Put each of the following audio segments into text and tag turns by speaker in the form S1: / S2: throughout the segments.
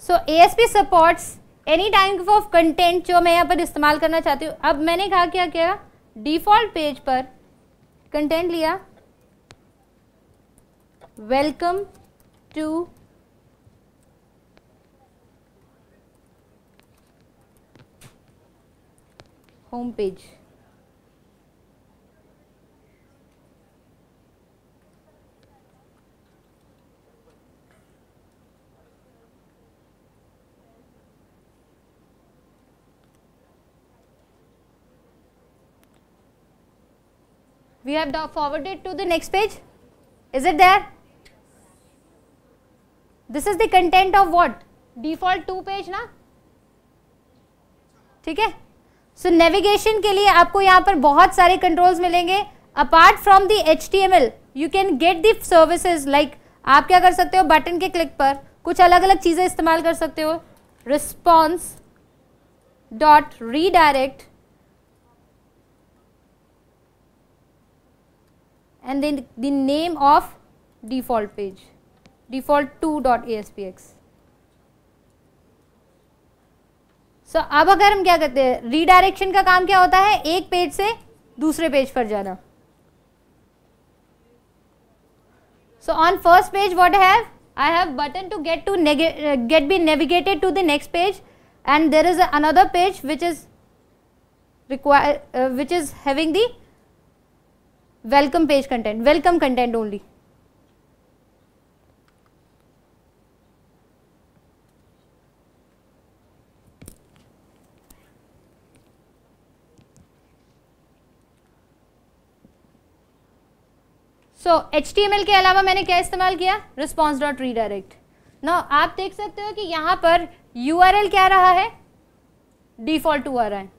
S1: So ASP supports any type of content जो मैं यहाँ पर इस्तेमाल करना चाहती हूँ. अब मैंने कहा क्या किया, डिफॉल्ट पेज पर कंटेंट लिया, welcome to home page. We have now forwarded to the next page. Is it there? This is the content of what? Default 2 page ना, ठीक है. सो नेविगेशन के लिए आपको यहाँ पर बहुत सारे कंट्रोल्स मिलेंगे. Apart from the HTML you can get the services like आप क्या कर सकते हो, बटन के क्लिक पर कुछ अलग अलग चीजें इस्तेमाल कर सकते हो. Response dot redirect and then the name of default page, default2.aspx. सो अब अगर हम क्या करते हैं, रीडायरेक्शन का काम क्या होता है, एक पेज से दूसरे पेज पर जाना. So on first page what I have button to get be navigated to the next page, and there is another page which is which is having the welcome page content, welcome content only. So HTML के अलावा मैंने क्या इस्तेमाल किया, response dot redirect. Now आप देख सकते हो कि यहाँ पर URL क्या रहा है, डिफॉल्ट 2 आ रहा है.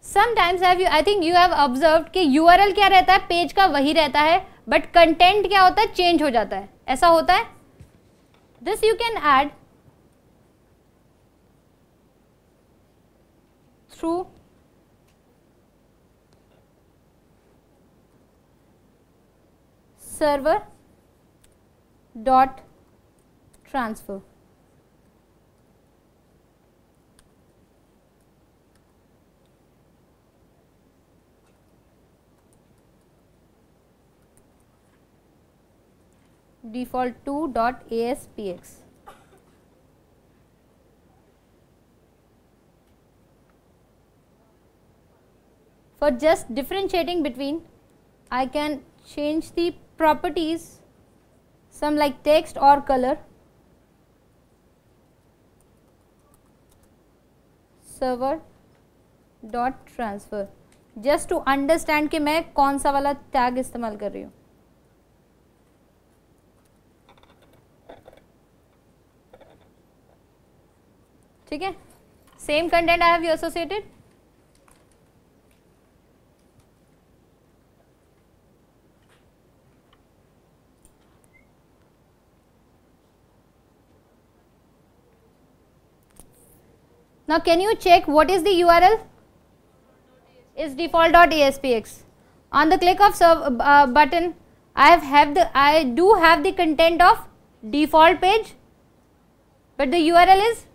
S1: Sometimes I think you have observed कि URL क्या रहता है, पेज का वही रहता है, बट कंटेंट क्या होता है, चेंज हो जाता है. ऐसा होता है. This you can add through server dot transfer. default2.aspx. For just differentiating between, I can change the properties, some like text or color. Server dot transfer, just to understand कि मैं कौन सा वाला टैग इस्तेमाल कर रही हूँ. ठीक है, same content I have associated. Now can you check what is the URL? Is default.aspx. On the click of button, I do have the content of default page, but the URL is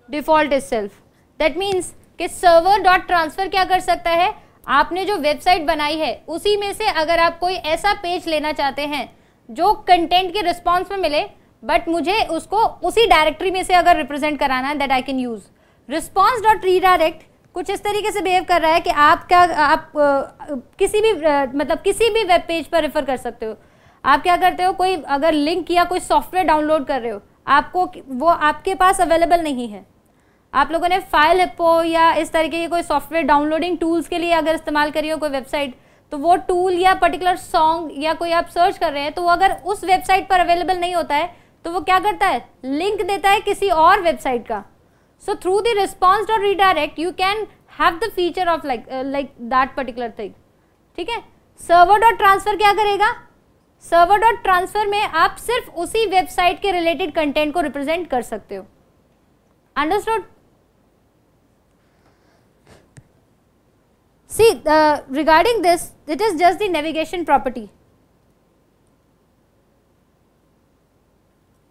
S1: default itself. That means कि server.transfer क्या कर सकता है, आपने जो website बनाई है उसी में से अगर आप कोई ऐसा पेज लेना चाहते हैं जो कंटेंट के रिस्पॉन्स में मिले, बट मुझे उसको उसी डायरेक्टरी में से अगर रिप्रेजेंट कराना है, that I can use. Response dot redirect कुछ इस तरीके से बिहेव कर रहा है कि आप किसी भी मतलब किसी भी वेब पेज पर रेफर कर सकते हो. आप क्या करते हो, कोई अगर लिंक या कोई सॉफ्टवेयर डाउनलोड कर रहे हो, आपको वो आपके पास अवेलेबल नहीं है, आप लोगों ने फाइल हिप्पो या इस तरीके के कोई सॉफ्टवेयर डाउनलोडिंग टूल्स के लिए अगर इस्तेमाल करी हो कोई वेबसाइट, तो वो टूल या पर्टिकुलर सॉन्ग या कोई आप सर्च कर रहे हैं, तो वो अगर उस वेबसाइट पर अवेलेबल नहीं होता है तो वो क्या करता है, लिंक देता है किसी और वेबसाइट का. So through the response dot redirect you can have the feature of like that particular thing. ठीक है. server dot transfer क्या करेगा, server dot transfer में आप सिर्फ उसी वेबसाइट के रिलेटेड कंटेंट को रिप्रेजेंट कर सकते हो. Understood. See regarding this, it is just the navigation property.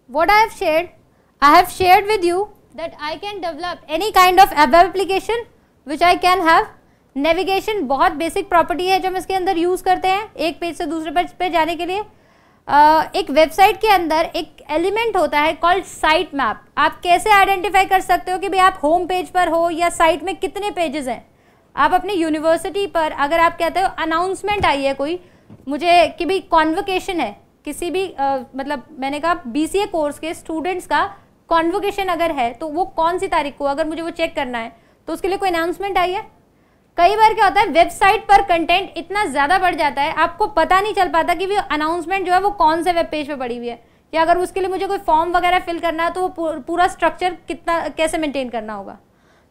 S1: What I have shared, I have shared with you that I can develop any kind of web application which I can have. Navigation बहुत basic property है जो हम इसके अंदर use करते हैं एक page से दूसरे पेज पे जाने के लिए. एक वेबसाइट के अंदर एक एलिमेंट होता है कॉल्ड साइट मैप. आप कैसे आइडेंटिफाई कर सकते हो कि भाई आप होम पेज पर हो या साइट में कितने पेजेस हैं. आप अपनी यूनिवर्सिटी पर अगर आप कहते हो अनाउंसमेंट आई है कोई मुझे कि भाई कॉन्वोकेशन है किसी भी मतलब मैंने कहा BCA कोर्स के स्टूडेंट्स का कॉन्वोकेशन अगर है तो वो कौन सी तारीख को, अगर मुझे वो चेक करना है तो उसके लिए कोई अनाउंसमेंट आई है. कई बार क्या होता है वेबसाइट पर कंटेंट इतना ज़्यादा बढ़ जाता है आपको पता नहीं चल पाता कि वो अनाउंसमेंट जो है वो कौन से वेब पेज पे पड़ी हुई है, या अगर उसके लिए मुझे कोई फॉर्म वगैरह फिल करना है तो वो पूरा स्ट्रक्चर कितना कैसे मेंटेन करना होगा.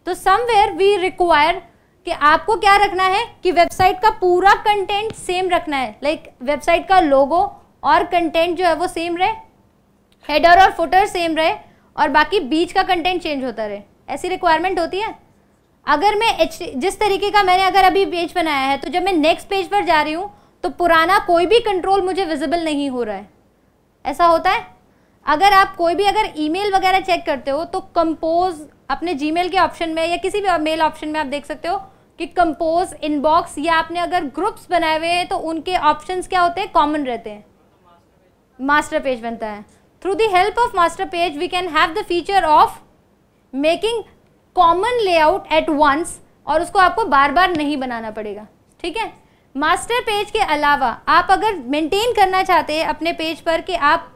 S1: तो समवेयर वी रिक्वायर कि आपको क्या रखना है कि वेबसाइट का पूरा कंटेंट सेम रखना है. लाइक वेबसाइट का लोगो और कंटेंट जो है वो सेम रहे, हेडर और फुटर सेम रहे और बाकी बीच का कंटेंट चेंज होता रहे. ऐसी रिक्वायरमेंट होती है. अगर मैं जिस तरीके का मैंने अगर अभी पेज बनाया है तो जब मैं नेक्स्ट पेज पर जा रही हूँ तो पुराना कोई भी कंट्रोल मुझे विजिबल नहीं हो रहा है. ऐसा होता है. अगर आप कोई भी अगर ईमेल वगैरह चेक करते हो तो कंपोज अपने जीमेल के ऑप्शन में या किसी भी मेल ऑप्शन में आप देख सकते हो कि कंपोज, इनबॉक्स या आपने अगर ग्रुप्स बनाए हुए हैं तो उनके ऑप्शंस क्या होते हैं, कॉमन रहते हैं. मास्टर पेज बनता है. Through the help of master page we can have the feature of making common layout at once और उसको आपको बार बार नहीं बनाना पड़ेगा. ठीक है. मास्टर पेज के अलावा आप अगर मेंटेन करना चाहते हैं अपने पेज पर कि आप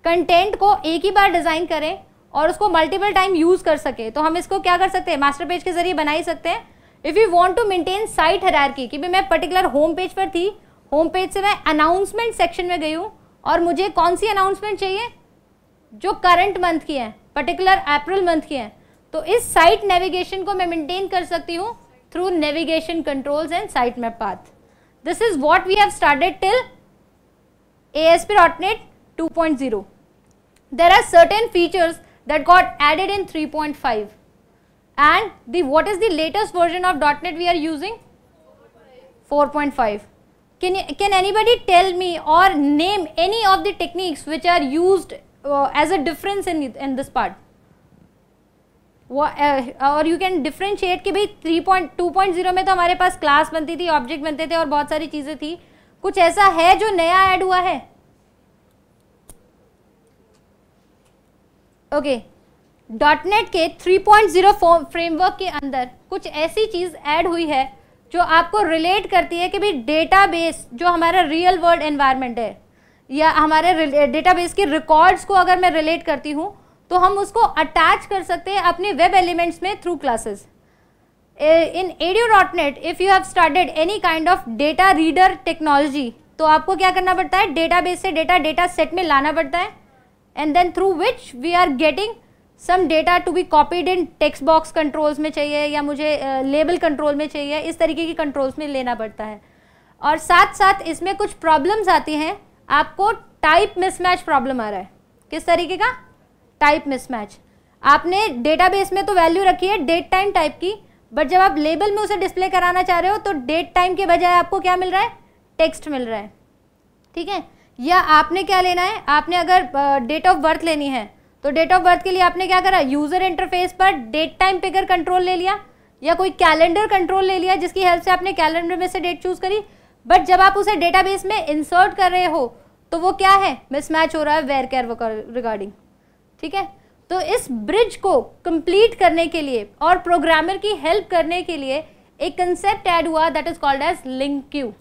S1: कंटेंट को एक ही बार डिजाइन करें और उसको मल्टीपल टाइम यूज कर सके तो हम इसको क्या कर सकते हैं, मास्टर पेज के जरिए बना ही सकते हैं. If you want to maintain site hierarchy कि मैं पर्टिकुलर होम पेज पर थी, होम पेज से मैं अनाउंसमेंट सेक्शन में गई हूँ और मुझे कौन सी अनाउंसमेंट चाहिए जो करंट मंथ की है, पर्टिकुलर अप्रैल मंथ की है, तो इस साइट नेविगेशन को मैं मेंटेन कर सकती हूँ through navigation controls and site map path. This is what we have started till ASP.NET 2.0. There are certain features that got added in 3.5 and what is the latest version of .NET we are using? 4.5. Can anybody tell me or name any of the techniques which are used as a difference in this part? और you can differentiate कि भाई 3.2.0 में तो हमारे पास class बनती थी, object बनते थे और बहुत सारी चीजें थी. कुछ ऐसा है जो नया ऐड हुआ है? ओके. .NET के 3.0 फ्रेमवर्क के अंदर कुछ ऐसी चीज ऐड हुई है जो आपको रिलेट करती है कि भाई डेटाबेस जो हमारा रियल वर्ल्ड एनवायरनमेंट है या हमारे डेटाबेस के रिकॉर्ड्स को अगर मैं रिलेट करती हूँ तो हम उसको अटैच कर सकते हैं अपने वेब एलिमेंट्स में through classes. In ADO.NET if you have started any kind of data reader technology तो आपको क्या करना पड़ता है, डेटाबेस से डेटा सेट में लाना पड़ता है and then through which we are getting some data to be copied in text box controls में चाहिए या मुझे लेबल कंट्रोल में चाहिए, इस तरीके की कंट्रोल्स में लेना पड़ता है. और साथ साथ इसमें कुछ प्रॉब्लम्स आती हैं. आपको टाइप मिसमैच प्रॉब्लम आ रहा है. किस तरीके का टाइप मिसमैच? आपने डेटाबेस में तो वैल्यू रखी है डेट टाइम टाइप की, बट जब आप लेबल में उसे डिस्प्ले कराना चाह रहे हो तो डेट टाइम के बजाय आपको क्या मिल रहा है, टेक्स्ट मिल रहा है. ठीक है. या आपने क्या लेना है, आपने अगर डेट ऑफ बर्थ लेनी है तो डेट ऑफ बर्थ के लिए आपने क्या करा, यूजर इंटरफेस पर डेट टाइम पिकर कंट्रोल ले लिया या कोई कैलेंडर कंट्रोल ले लिया जिसकी हेल्प से आपने कैलेंडर में से डेट चूज करी. बट जब आप उसे डेटाबेस में इंसर्ट कर रहे हो तो वो क्या है, मिसमैच हो रहा है वेयर केयर रिगार्डिंग. ठीक है. तो इस ब्रिज को कंप्लीट करने के लिए और प्रोग्रामर की हेल्प करने के लिए एक कंसेप्ट ऐड हुआ that is called as link Q.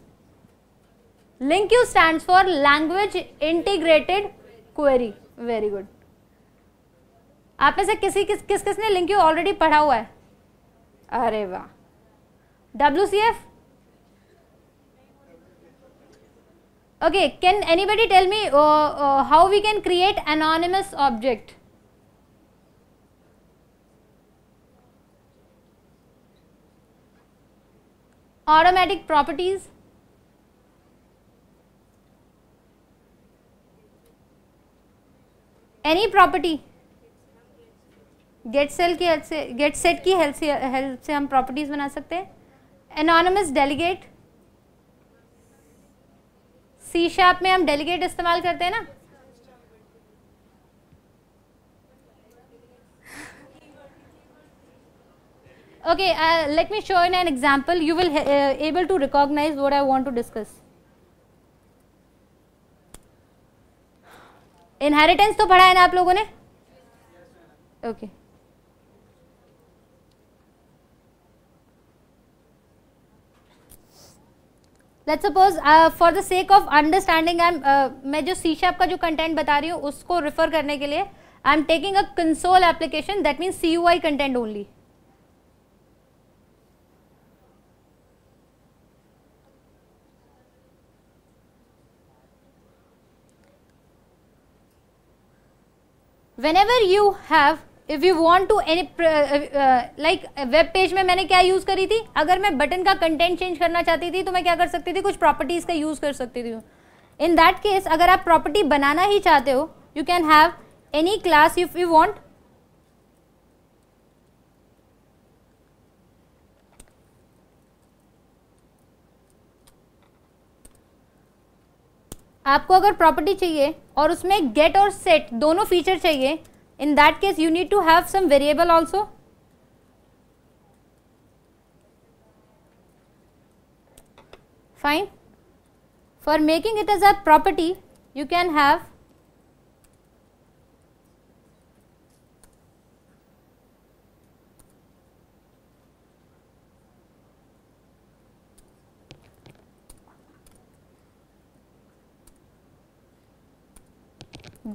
S1: Link Q stands for language integrated query. Very good. आप में से किसने लिंक क्यू ऑलरेडी पढ़ा हुआ है? अरे वाह. WCF. Okay, can anybody tell me how we can create anonymous object? Automatic properties. Any property. Get set की हेल्प से हम प्रॉपर्टीज बना सकते हैं. Anonymous delegate. C# में हम डेलीगेट इस्तेमाल करते हैं ना. Okay, let me show you an example. You will able to recognize what I want to discuss. Inheritance तो पढ़ा है ना आप लोगों ने? Okay. Let's suppose for the sake of understanding मैं जो C# का जो कंटेंट बता रही हूँ उसको रिफर करने के लिए I am taking a console application, that means CUI content only. Whenever you have, if you want to any like web page में मैंने क्या यूज करी थी, अगर मैं बटन का कंटेंट चेंज करना चाहती थी तो मैं क्या कर सकती थी, कुछ प्रॉपर्टीज का यूज कर सकती थी. इन दैट केस अगर आप प्रॉपर्टी बनाना ही चाहते हो, you can have any class if you want. आपको अगर प्रॉपर्टी चाहिए और उसमें गेट और सेट दोनों फीचर चाहिए, in that case you need to have some variable also. Fine. For making it as a property you can have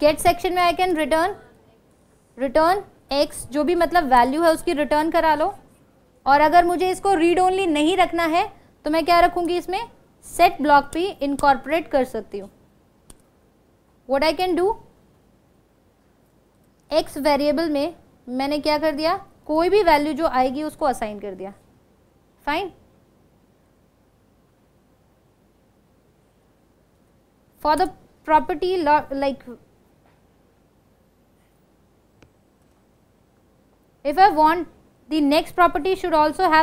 S1: get section में I can return x, जो भी मतलब वैल्यू है उसकी रिटर्न करा लो. और अगर मुझे इसको रीड ओनली नहीं रखना है तो मैं क्या रखूंगी, इसमें सेट ब्लॉक भी इनकॉर्पोरेट कर सकती हूँ. What I can do, x variable में मैंने क्या कर दिया, कोई भी वैल्यू जो आएगी उसको असाइन कर दिया. Fine. For the property like if I want the next property should also have